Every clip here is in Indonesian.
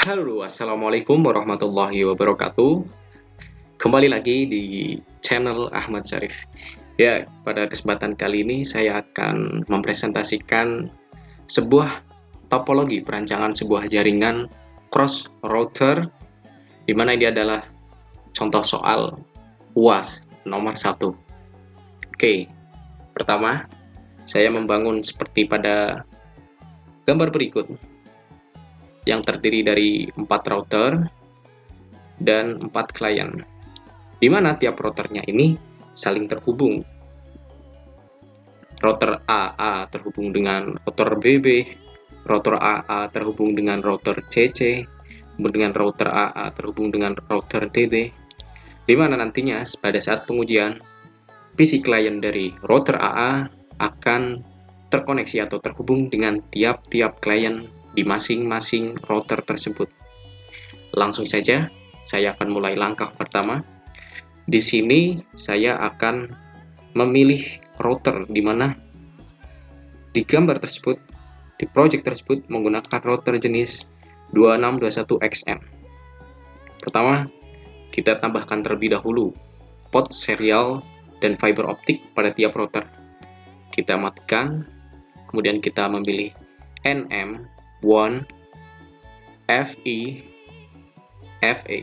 Halo, assalamualaikum warahmatullahi wabarakatuh. Kembali lagi di channel Ahmad Syarif. Ya, pada kesempatan kali ini saya akan mempresentasikan sebuah topologi perancangan sebuah jaringan cross router, di mana ini adalah contoh soal UAS nomor 1. Oke, pertama saya membangun seperti pada gambar berikut, yang terdiri dari 4 router dan 4 klien, di mana tiap routernya ini saling terhubung. Router AA terhubung dengan router BB, router AA terhubung dengan router CC, kemudian router AA terhubung dengan router DD, di mana nantinya pada saat pengujian, PC klien dari router AA akan terkoneksi atau terhubung dengan tiap-tiap klien di masing-masing router tersebut. Langsung saja, saya akan mulai langkah pertama. Di sini saya akan memilih router, di mana di gambar tersebut, di project tersebut menggunakan router jenis 2621XM. Pertama, kita tambahkan terlebih dahulu port serial dan fiber optik pada tiap router. Kita matikan, kemudian kita memilih NM1 FE FA.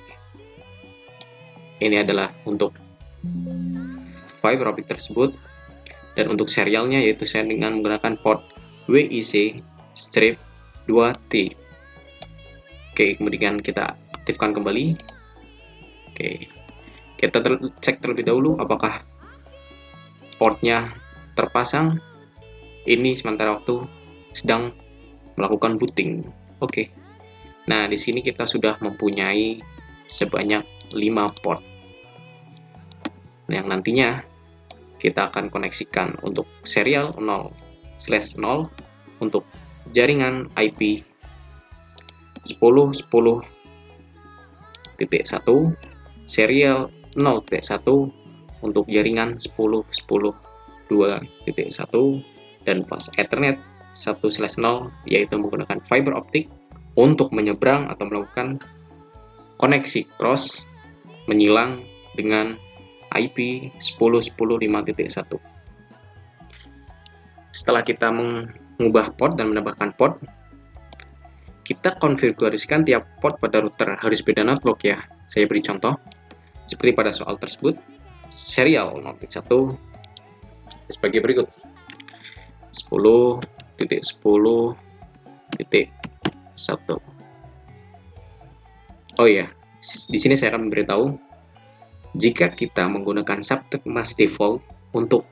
Ini adalah untuk fiber optik tersebut, dan untuk serialnya yaitu saya dengan menggunakan port WIC-2T. Oke, kemudian kita aktifkan kembali. Oke, kita cek terlebih dahulu apakah portnya terpasang. Ini sementara waktu sedang melakukan booting. Oke. Nah, di sini kita sudah mempunyai sebanyak 5 port yang nantinya kita akan koneksikan untuk serial 0/0 untuk jaringan IP 10.10.1, serial 0.1 untuk jaringan 10.10.2.1, dan fast Ethernet 1/0, yaitu menggunakan fiber optik untuk menyeberang atau melakukan koneksi cross menyilang dengan IP 10.10.5.1. Setelah kita mengubah port dan menambahkan port, kita konfigurasikan tiap port pada router harus beda network ya. Saya beri contoh seperti pada soal tersebut. Serial 0.1 sebagai berikut: 10.10.1. Oh ya, di sini saya akan memberitahu, jika kita menggunakan subnet mask default untuk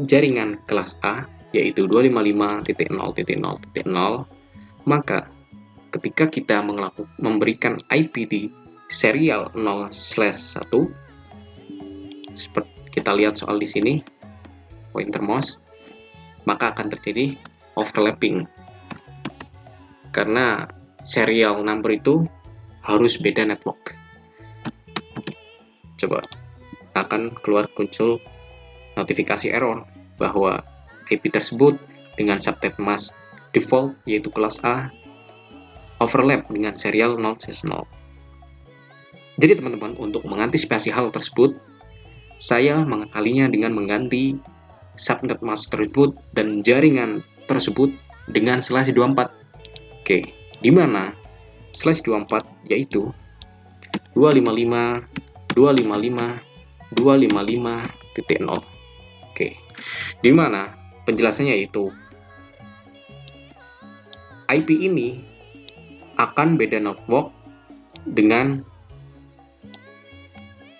jaringan kelas A, yaitu 255.0.0.0, maka ketika kita memberikan IP di serial 0/1, seperti kita lihat soal di sini, pointer mouse, maka akan terjadi overlapping, karena serial number itu harus beda network. Coba akan keluar muncul notifikasi error bahwa IP tersebut dengan subnet mask default yaitu kelas A overlap dengan serial 0/0. Jadi teman-teman, untuk mengantisipasi hal tersebut, saya mengakalinya dengan mengganti subnet mask tersebut dan jaringan tersebut dengan /24. Oke, di mana /24 yaitu 255.255.255.0. Oke, di mana penjelasannya yaitu IP ini akan beda network dengan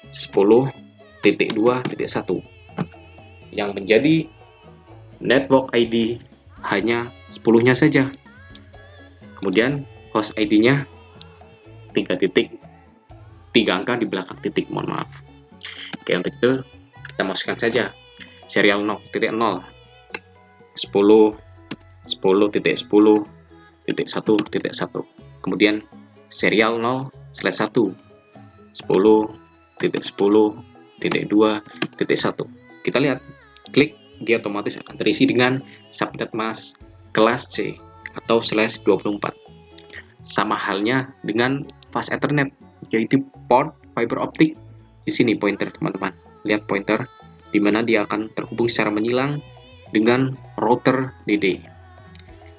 10.2.1 yang menjadi network ID hanya 10-nya saja. Kemudian host ID-nya 3 angka di belakang titik, mohon maaf. Oke, untuk itu kita masukkan saja serial 0.0 10.10.10.1.1, kemudian serial 0/1 10.10.2.1. Kita lihat, klik, dia otomatis akan terisi dengan subnet mask kelas C atau /24. Sama halnya dengan fast Ethernet, yaitu port fiber optic. Di sini pointer teman-teman, lihat pointer, di mana dia akan terhubung secara menyilang dengan router DD.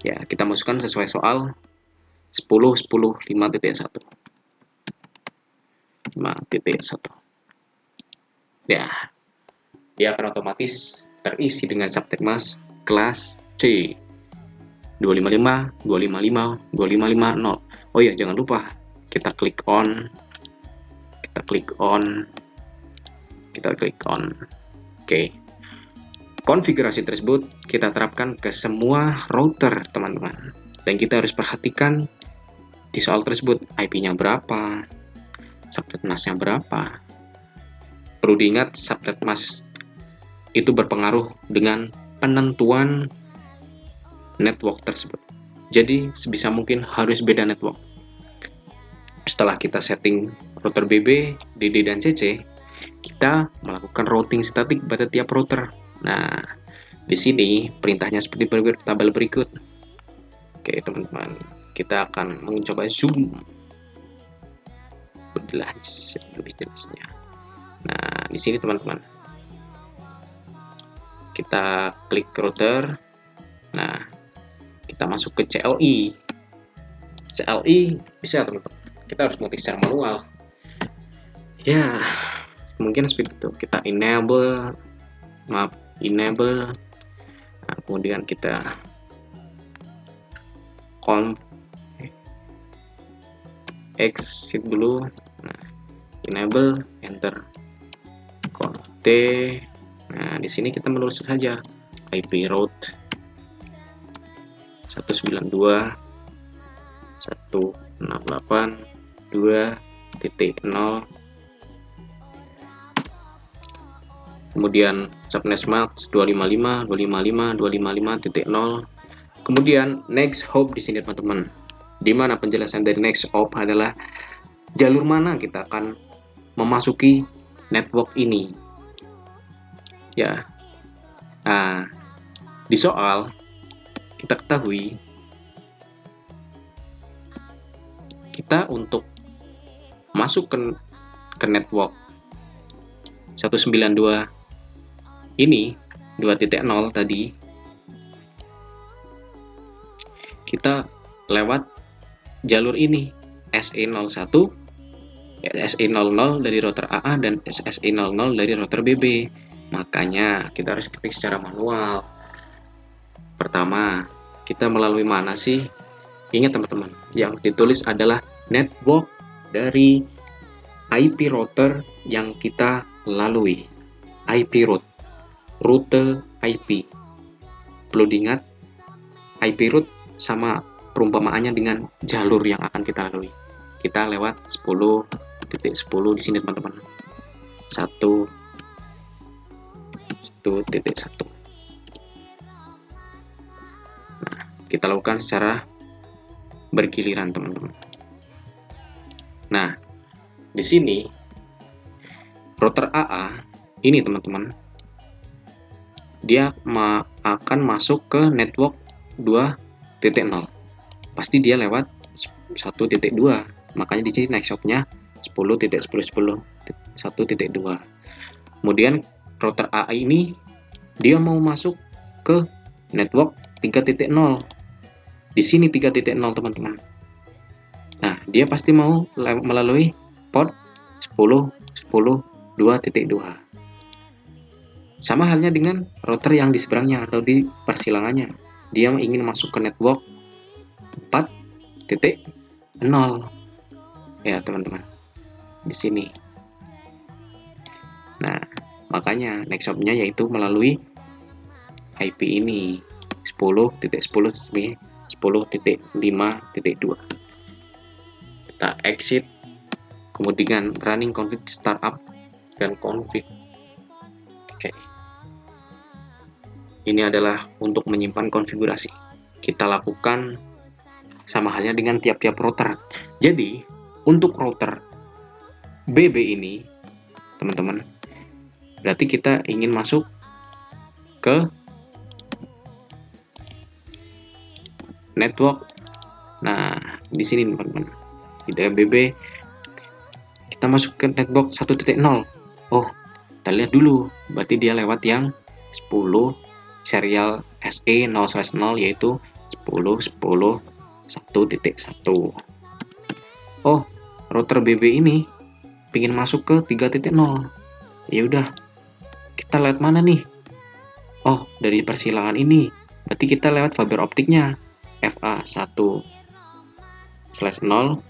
Ya, kita masukkan sesuai soal 10.10.5.1. 5.1. Ya, dia akan otomatis terisi dengan subtekmas kelas C 255, 255, 2550. Oh ya, jangan lupa kita klik on. Oke. Konfigurasi tersebut kita terapkan ke semua router, teman-teman. Dan kita harus perhatikan di soal tersebut IP-nya berapa, subnetmask-nya berapa. Perlu diingat, subnetmask itu berpengaruh dengan penentuan network tersebut. Jadi sebisa mungkin harus beda network. Setelah kita setting router BB, DD, dan CC, kita melakukan routing statik pada tiap router. Nah, di sini perintahnya seperti tabel berikut. Oke, teman-teman, kita akan mencoba zoom lebih jelasnya. Nah, di sini teman-teman, kita klik router. Nah, kita masuk ke CLI. CLI bisa, teman-teman. Kita harus mengetik secara manual. Ya, mungkin seperti itu. Kita enable. Nah, kemudian kita exit dulu. Nah, enable, enter. T. Nah, di sini kita menulis saja IP route 192.168.2.0. Kemudian subnetmask 255, 255, 255.0. Kemudian next hop di sini, teman-teman. Di mana penjelasan dari next hop adalah jalur mana kita akan memasuki network ini. Ya. Nah, di soal kita ketahui kita untuk masuk ke network 192 ini 2.0 tadi, kita lewat jalur ini SE01, SE00 dari router AA dan SE00 dari router BB. Makanya kita harus ketik secara manual. Pertama, kita melalui mana sih? Ingat, teman-teman, yang ditulis adalah network dari IP router yang kita lalui. IP route, rute IP. Perlu diingat, IP route sama perumpamaannya dengan jalur yang akan kita lalui. Kita lewat 10.10 di sini, teman-teman. 1.1. Nah, kita lakukan secara bergiliran, teman-teman. Nah, di sini router AA ini, teman-teman, dia akan masuk ke network 2.0. Pasti dia lewat 1.2. Makanya di sini next hop-nya 10.10.10 1.2. Kemudian router AA ini dia mau masuk ke network 3.0. Di sini 3.0, teman-teman. Nah, dia pasti mau melalui port 10.10.2.2. Sama halnya dengan router yang di seberangnya atau di persilangannya. Dia ingin masuk ke network 4.0. Ya, teman-teman. Di sini. Nah, makanya next hop-nya yaitu melalui IP ini 10.10.10.5.2. Kita exit, kemudian running config startup dan config. Oke. Ini adalah untuk menyimpan konfigurasi. Kita lakukan sama halnya dengan tiap-tiap router. Jadi, untuk router BB ini, teman-teman, berarti kita ingin masuk ke network. Nah, di sini teman-teman. Di DBB kita masuk ke netbox 1.0. Oh, kita lihat dulu, berarti dia lewat yang 10 serial SE 0/0, yaitu 10 10 1.1. Oh, router BB ini ingin masuk ke 3.0. Ya udah, kita lewat mana nih? Oh, dari persilangan ini. Berarti kita lewat fiber optiknya. FA 1/0 10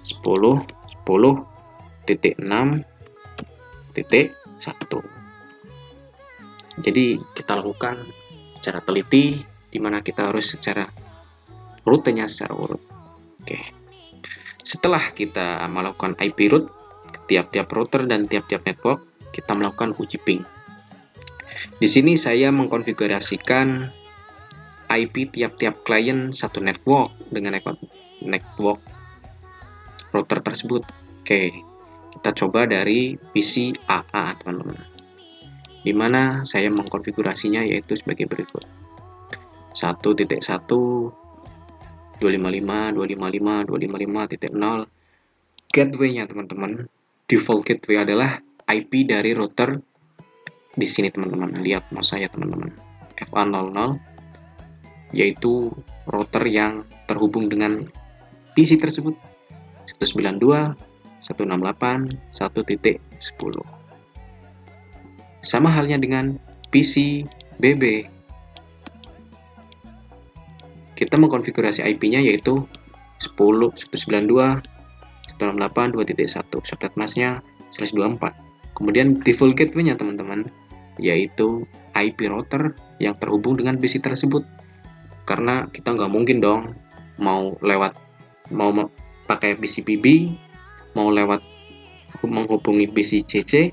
10.6.1. Jadi kita lakukan secara teliti, di mana kita harus secara rutenya secara urut. Oke. Setelah kita melakukan IP route ke tiap-tiap router dan tiap-tiap network, kita melakukan uji ping. Di sini saya mengkonfigurasikan IP tiap-tiap klien satu network dengan network router tersebut. Oke, kita coba dari PC AA, teman-teman. Di mana saya mengkonfigurasinya yaitu sebagai berikut. 1.1 255 255 255.0 gateway-nya, teman-teman. Default gateway adalah IP dari router di sini, teman-teman. Lihat mouse saya, teman-teman. FA00, yaitu router yang terhubung dengan PC tersebut. 192 168 1.10. Sama halnya dengan PC BB. Kita mengkonfigurasi IP-nya yaitu 10 192 168 2.1. Subnet mask-nya /24. Kemudian default gateway-nya, teman-teman, yaitu IP router yang terhubung dengan PC tersebut. Karena kita nggak mungkin dong mau pakai PC BB, mau lewat menghubungi PC CC,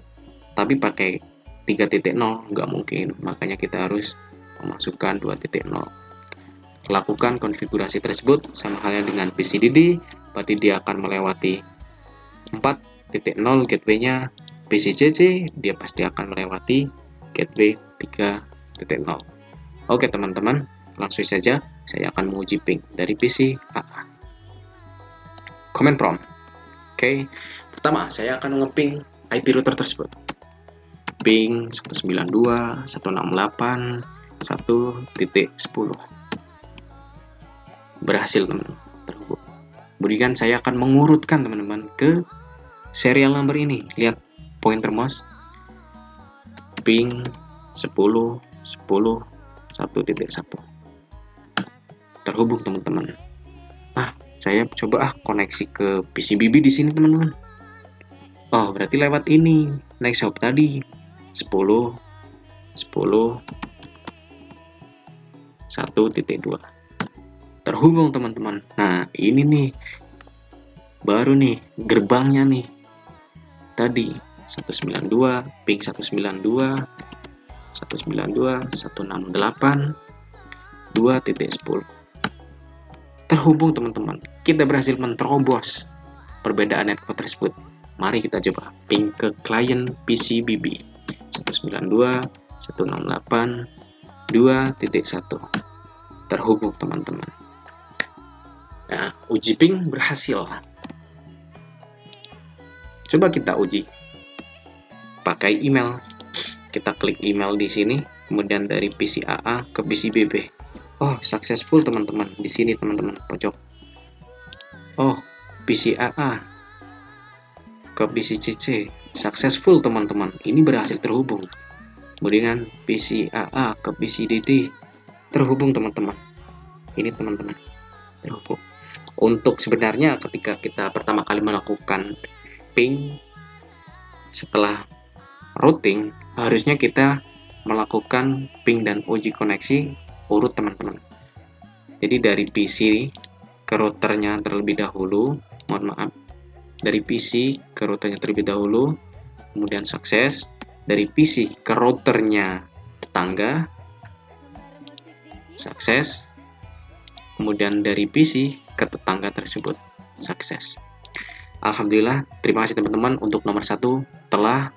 tapi pakai 3.0, nggak mungkin. Makanya kita harus memasukkan 2.0. Lakukan konfigurasi tersebut sama halnya dengan PC DD, berarti dia akan melewati 4.0 gateway-nya. PC CC, dia pasti akan melewati gateway 3.0. Oke, teman-teman, langsung saja saya akan menguji ping dari PC AA. Command prompt. Oke, pertama saya akan ngeping IP router tersebut. Ping 192 168 1.10. Berhasil, teman-teman, terhubung. Kemudian saya akan mengurutkan, teman-teman, ke serial number ini. Lihat pointer mouse. Ping 10 10 1.1. Terhubung, teman-teman. Saya coba koneksi ke PCBB di sini, teman-teman. Oh, berarti lewat ini. Next hop tadi 10 10 1.2. Terhubung, teman-teman. Nah, ini nih baru nih gerbangnya nih. Tadi 192 ping 192 192 168 2.10. Terhubung, teman-teman. Kita berhasil menerobos perbedaan network tersebut. Mari kita coba ping ke klien PCBB 192 168 2.1. Terhubung, teman-teman. Nah, uji ping berhasil. Coba kita uji pakai email. Kita klik email di sini, kemudian dari PC AA ke PC BB. Oh, successful, teman-teman. Di sini, teman-teman, pojok. Oh, PC AA ke PC CC. Successful, teman-teman. Ini berhasil terhubung. Kemudian PC AA ke PC DD. Terhubung, teman-teman. Ini, teman-teman, terhubung. Untuk sebenarnya ketika kita pertama kali melakukan ping setelah routing, harusnya kita melakukan ping dan uji koneksi urut, teman-teman. Jadi dari PC ke routernya terlebih dahulu, mohon maaf, dari PC ke routernya terlebih dahulu, kemudian sukses, dari PC ke routernya tetangga, sukses, kemudian dari PC ke tetangga tersebut, sukses. Alhamdulillah, terima kasih, teman-teman. Untuk nomor 1 telah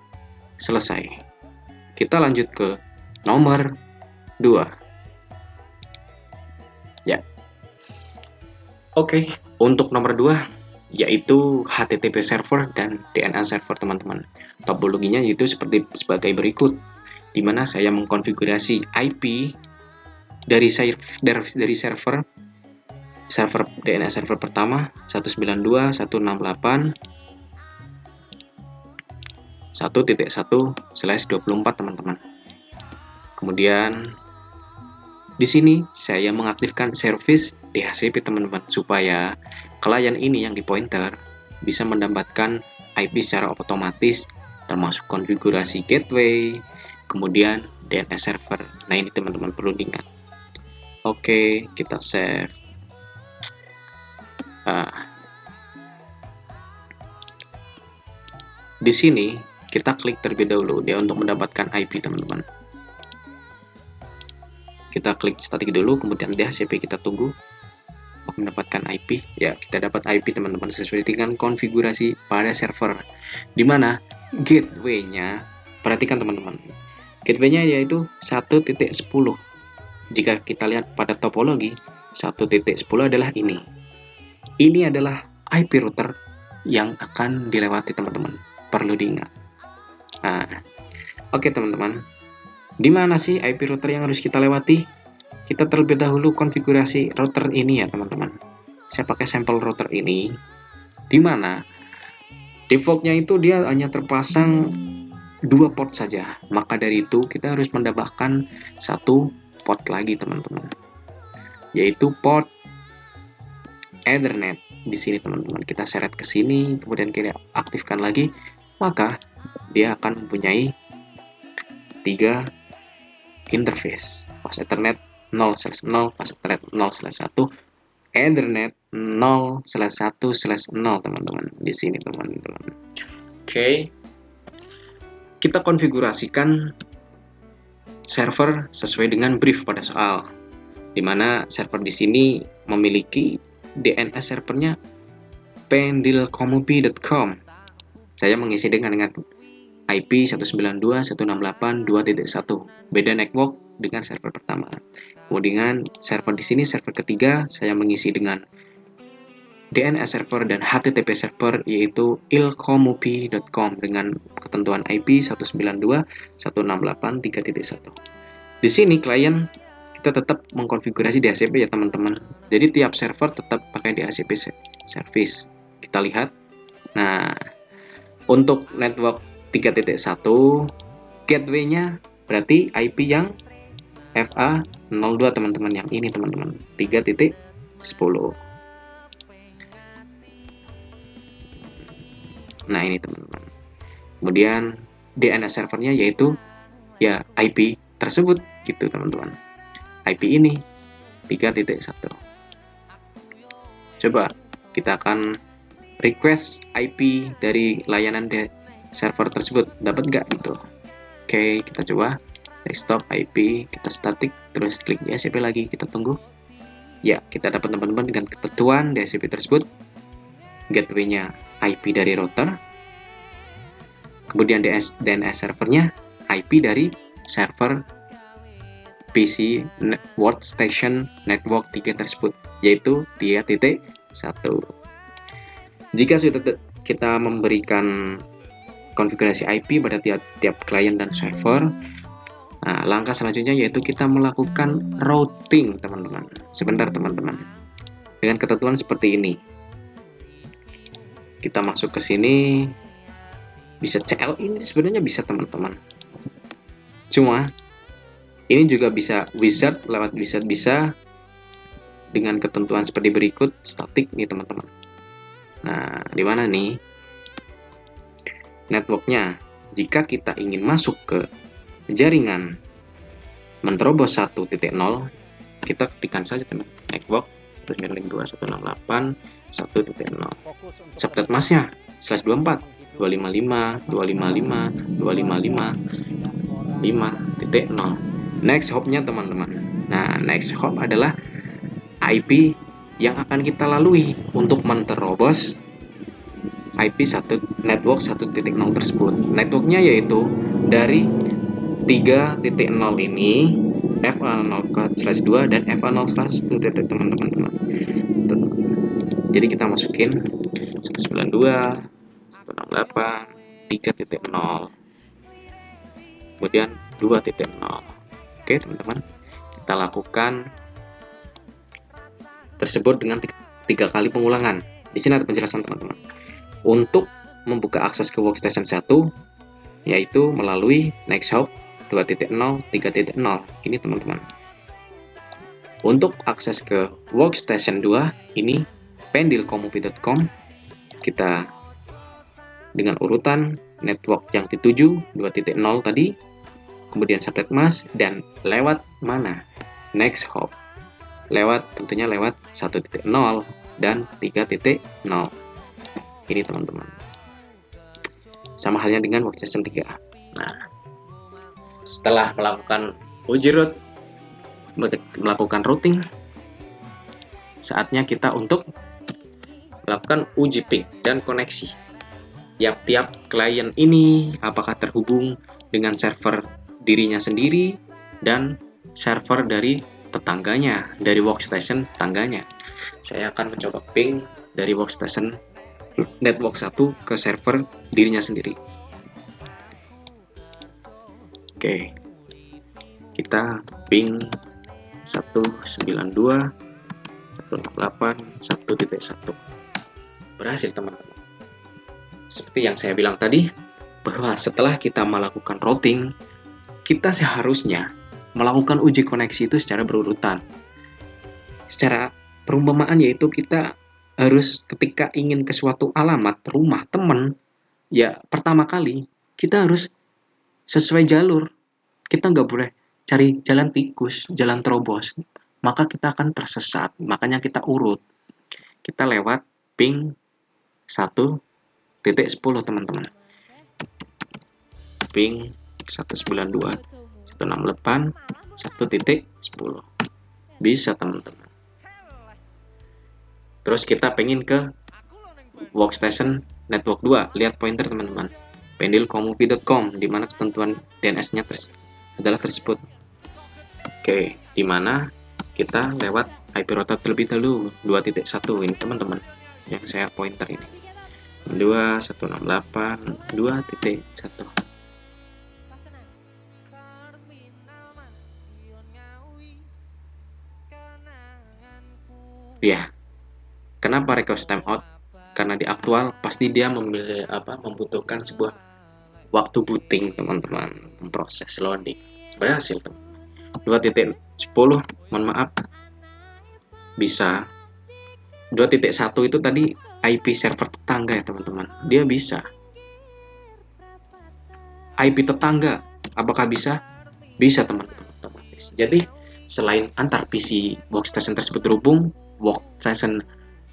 selesai. Kita lanjut ke nomor 2. Ya. Oke, Untuk nomor 2 yaitu HTTP server dan DNS server teman-teman. Topologinya yaitu sebagai berikut, di mana saya mengkonfigurasi IP dari server DNS server pertama 192.168.1.1/24 teman-teman. Kemudian di sini saya mengaktifkan service DHCP teman-teman, supaya klien ini yang di pointer bisa mendapatkan IP secara otomatis, termasuk konfigurasi gateway, kemudian DNS server. Nah, ini teman-teman perlu diingat. Oke, kita save. Di sini kita klik terlebih dahulu dia untuk mendapatkan IP teman-teman. Kita klik static dulu, kemudian DHCP kita tunggu untuk mendapatkan IP. Ya, kita dapat IP teman-teman sesuai dengan konfigurasi pada server, dimana gateway-nya, perhatikan teman-teman, gateway-nya yaitu 1.10. Jika kita lihat pada topologi, 1.10 adalah ini. Ini adalah IP router yang akan dilewati teman-teman, perlu diingat. Nah, oke teman-teman, di mana sih IP router yang harus kita lewati? Kita terlebih dahulu konfigurasi router ini ya teman-teman. Saya pakai sampel router ini, di mana defaultnya itu dia hanya terpasang 2 port saja. Maka dari itu kita harus menambahkan 1 port lagi teman-teman, yaitu port Ethernet. Di sini teman-teman kita seret ke sini, kemudian kita aktifkan lagi, maka dia akan mempunyai 3 interface: pas Ethernet 0/0, pas Ethernet 0/1, Ethernet 0/1/0 teman-teman. Di sini teman-teman. Oke, kita konfigurasikan server sesuai dengan brief pada soal, dimana server di sini memiliki DNS servernya pendilcomupi.com. Saya mengisi dengan IP 192.168.2.1. Beda network dengan server pertama. Kemudian server di sini, server ketiga, saya mengisi dengan DNS server dan HTTP server yaitu ilcomupi.com dengan ketentuan IP 192.168.3.1. Di sini klien kita tetap mengkonfigurasi DHCP ya teman-teman. Jadi tiap server tetap pakai DHCP service. Kita lihat. Nah, untuk network 3.1 gateway-nya berarti IP yang FA02 teman-teman, yang ini teman-teman, 3.10. Nah, ini teman-teman. Kemudian DNS servernya yaitu ya IP tersebut gitu teman-teman. IP ini 3.1. Coba kita akan request IP dari layanan server tersebut, dapat nggak gitu. Oke, kita coba stop IP, kita static, terus klik DHCP lagi, kita tunggu. Ya, kita dapat teman-teman dengan ketentuan DHCP tersebut, gateway-nya IP dari router, kemudian DNS servernya IP dari server PC Workstation Network 3 tersebut, yaitu 3.1. Jika sudah kita memberikan konfigurasi IP pada tiap klien dan server, nah, langkah selanjutnya yaitu kita melakukan routing teman-teman. Sebentar teman-teman, dengan ketentuan seperti ini. Kita masuk ke sini, bisa CL ini sebenarnya bisa teman-teman. Cuma ini juga bisa wizard, lewat wizard bisa dengan ketentuan seperti berikut, static nih teman-teman. Nah, di mana nih networknya? Jika kita ingin masuk ke jaringan menerobos 1.0, kita ketikkan saja teman, network 2.168 1.0. Subnet masnya /24 255 255 255 5.0. Next hop-nya teman-teman. Nah, next hop adalah IP yang akan kita lalui untuk menerobos IP network 1.0 tersebut. Networknya yaitu dari 3.0 ini, FA0/2 dan FA0/1 teman-teman. Jadi kita masukin 192, 168, 3.0, kemudian 2.0. Oke teman-teman, kita lakukan tersebut dengan 3 kali pengulangan. Di sini ada penjelasan teman-teman. Untuk membuka akses ke workstation 1, yaitu melalui next hop 2.0, 3.0. Ini teman-teman. Untuk akses ke workstation 2, ini pendilkomupi.com. Kita dengan urutan network yang dituju 2.0 tadi, kemudian subnet mask, dan lewat mana? Next hop. Tentunya lewat 1.0 dan 3.0. Ini teman-teman. Sama halnya dengan workstation 3. Nah, setelah melakukan uji root, melakukan routing, saatnya kita untuk melakukan uji ping dan koneksi. Tiap-tiap klien ini apakah terhubung dengan server dirinya sendiri dan server dari tetangganya, dari workstation tetangganya. Saya akan mencoba ping dari workstation network 1 ke server dirinya sendiri. Oke, kita ping 192.168.1.1. Berhasil teman-teman. Seperti yang saya bilang tadi, bahwa setelah kita melakukan routing, kita seharusnya melakukan uji koneksi itu secara berurutan. Secara perumpamaan yaitu kita harus ketika ingin ke suatu alamat rumah teman, ya pertama kali kita harus sesuai jalur. Kita nggak boleh cari jalan tikus, jalan terobos, maka kita akan tersesat. Makanya kita urut. Kita lewat ping 1.10 teman-teman. Ping 192.168.1.10. Bisa teman-teman. Terus kita pengen ke workstation network 2. Lihat pointer teman-teman. pendilkomupi.com, di mana ketentuan DNS-nya adalah tersebut. Oke, di mana kita lewat IP router terlebih dahulu 2.1 ini teman-teman, yang saya pointer ini 2.168.2.1. Ya, kenapa request timeout? Karena di aktual pasti dia membutuhkan sebuah waktu booting teman-teman, memproses loading. Berhasil teman. 2.10, mohon maaf, bisa 2.1 itu tadi IP server tetangga ya teman-teman, dia bisa. IP tetangga apakah bisa? Bisa teman-teman. Jadi selain antar PC workstation tersebut terhubung, workstation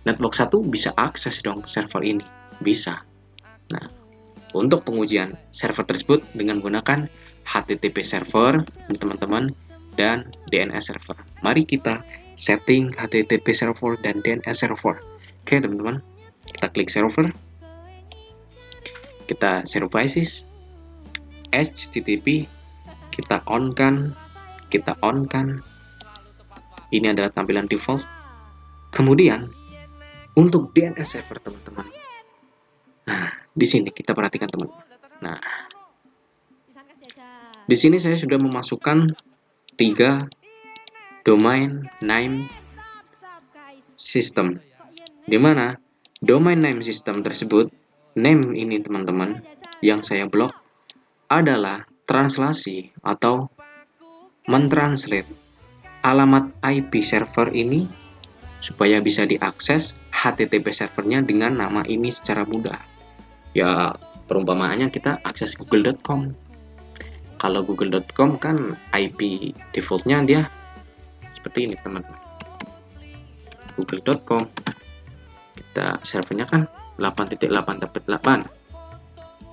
network 1 bisa akses dong server ini, bisa. Nah, untuk pengujian server tersebut dengan menggunakan HTTP server teman-teman dan DNS server. Mari kita setting HTTP server dan DNS server. Oke teman-teman, kita klik server, kita services, HTTP, kita on kan. Ini adalah tampilan default. Kemudian untuk DNS server teman-teman, nah di sini kita perhatikan teman-teman. Nah, di sini saya sudah memasukkan 3 domain name system, di mana domain name system tersebut, name ini teman-teman yang saya blok adalah translasi atau mentranslate alamat IP server ini supaya bisa diakses HTTP servernya dengan nama ini secara mudah. Ya, perumpamaannya kita akses google.com. Kalau google.com kan IP defaultnya dia seperti ini teman-teman. Google.com, kita servernya kan 8.8.8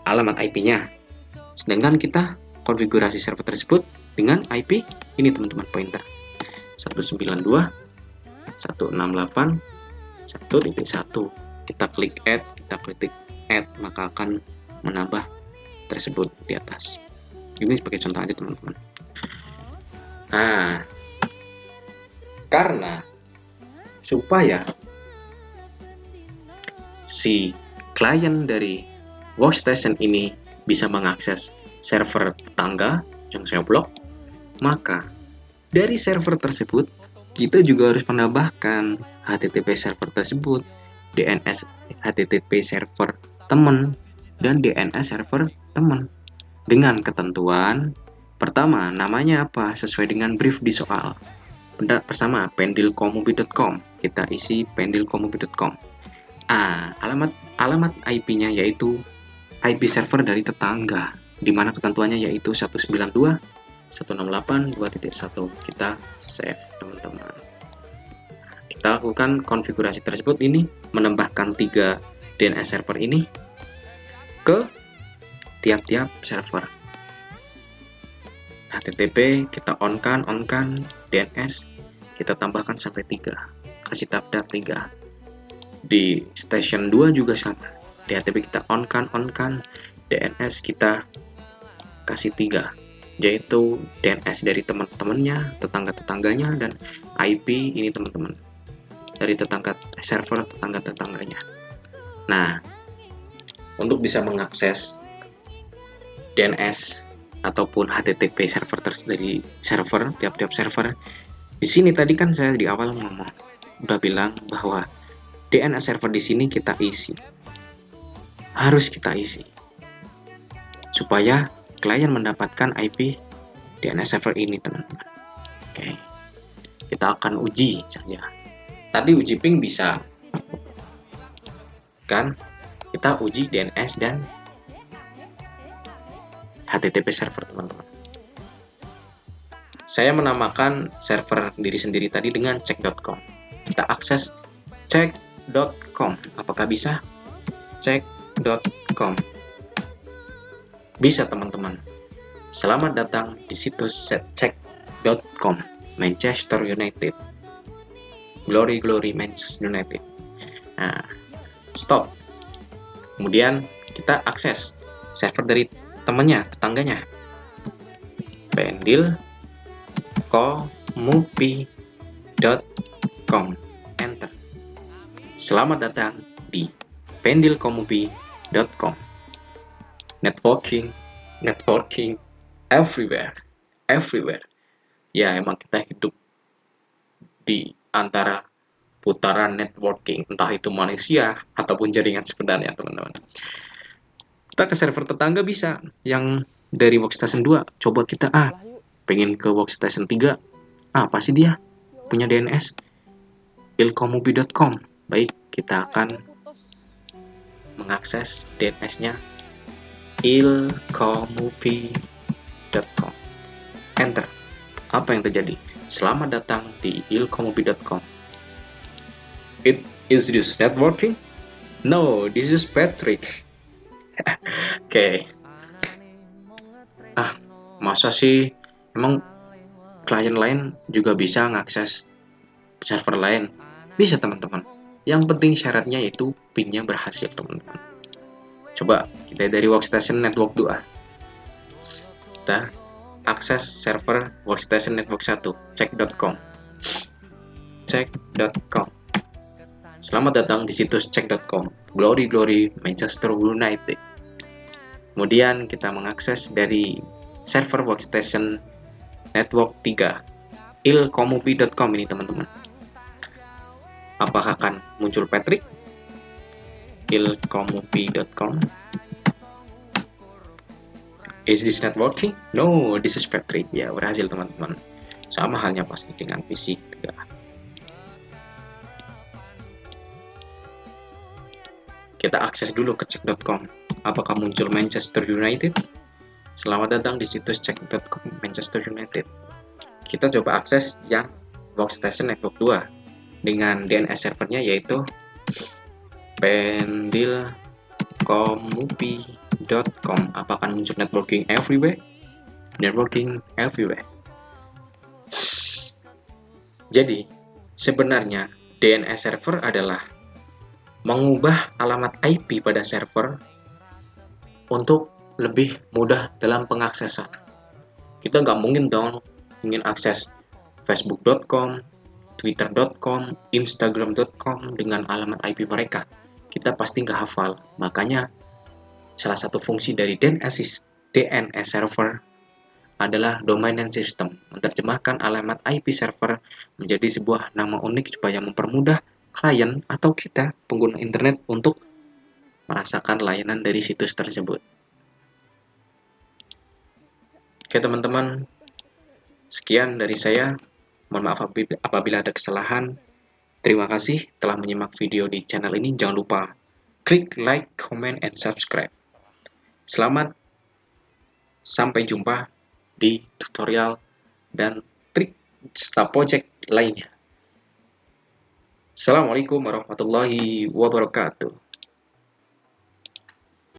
alamat IP-nya. Sedangkan kita konfigurasi server tersebut dengan IP ini teman-teman, pointer 192.168.1.1. Kita klik add, maka akan menambah tersebut di atas. Ini sebagai contoh aja teman-teman. Nah, karena supaya si klien dari workstation ini bisa mengakses server tetangga yang saya blok, maka dari server tersebut kita juga harus menambahkan HTTP server tersebut, DNS HTTP server teman, dan DNS server teman dengan ketentuan pertama, namanya apa sesuai dengan brief di soal. Pertama, pendilkomubi.com, kita isi pendilkomubi.com. Alamat IP-nya yaitu IP server dari tetangga, di mana ketentuannya yaitu 192.168.2.1. Kita save, teman-teman. Kita lakukan konfigurasi tersebut ini, menambahkan 3 DNS server ini ke tiap-tiap server. HTTP kita on-kan, DNS kita tambahkan sampai 3, kasih tab 3. Di station 2 juga sama, di HTTP kita on-kan, DNS kita kasih 3, yaitu DNS dari teman-temannya, tetangga-tetangganya, dan IP ini teman-teman dari server tetangga-tetangganya. Nah, untuk bisa mengakses DNS ataupun HTTP server dari server, tiap-tiap server. Di sini tadi kan saya di awal udah bilang bahwa DNS server di sini kita isi. Harus kita isi. Supaya klien mendapatkan IP DNS server ini, teman-teman. Oke. Kita akan uji saja. Tadi uji ping bisa. Kan? Kita uji DNS dan HTTP server, teman-teman. Saya menamakan server diri sendiri tadi dengan check.com. Kita akses check.com. Apakah bisa? Check.com. Bisa, teman-teman. Selamat datang di situs check.com. Manchester United. Glory Manchester United. Nah, stop. Kemudian kita akses server dari tetangganya, pendilkomupi.com. Enter. Selamat datang di pendilkomupi.com. Networking everywhere. Ya, emang kita hidup di antara putaran networking, entah itu manusia ataupun jaringan sebenarnya, teman-teman. Kita ke server tetangga bisa, yang dari workstation 2, coba kita pengen ke workstation 3, apa sih dia punya DNS? ilkomubi.com. Baik, kita akan mengakses DNS-nya ilkomubi.com. Enter. Apa yang terjadi? Selamat datang di ilkomubi.com. Is this networking? No, this is Patrick. Oke. Masa sih emang klien lain juga bisa ngakses server lain? Bisa, teman-teman. Yang penting syaratnya yaitu PIN-nya berhasil, teman-teman. Coba kita dari workstation network 2. Kita akses server workstation network 1, check.com. Check.com. Selamat datang di situs check.com. Glory Manchester United. Kemudian kita mengakses dari server workstation network 3, ilkomubi.com ini, teman-teman. Apakah akan muncul Patrick? ilkomubi.com. Is this networking? No, this is Patrick. Ya, berhasil, teman-teman. Sama halnya pasti dengan PC 3. Kita akses dulu ke check.com. Apakah muncul Manchester United? Selamat datang di situs check.com Manchester United. Kita coba akses yang workstation network 2 dengan DNS servernya yaitu pendilkomubi.com. Apakah muncul networking everywhere? Networking everywhere. Jadi, sebenarnya DNS server adalah mengubah alamat IP pada server untuk lebih mudah dalam pengaksesan. Kita nggak mungkin dong ingin akses facebook.com, twitter.com, instagram.com dengan alamat IP mereka. kita pasti nggak hafal. Makanya salah satu fungsi dari DNS server adalah domain name system, menerjemahkan alamat IP server menjadi sebuah nama unik supaya mempermudah klien atau kita pengguna internet untuk merasakan layanan dari situs tersebut. Oke teman-teman, sekian dari saya. Mohon maaf apabila ada kesalahan. Terima kasih telah menyimak video di channel ini. Jangan lupa klik like, comment, and subscribe. Selamat sampai jumpa di tutorial dan trik stop project lainnya. Assalamualaikum warahmatullahi wabarakatuh.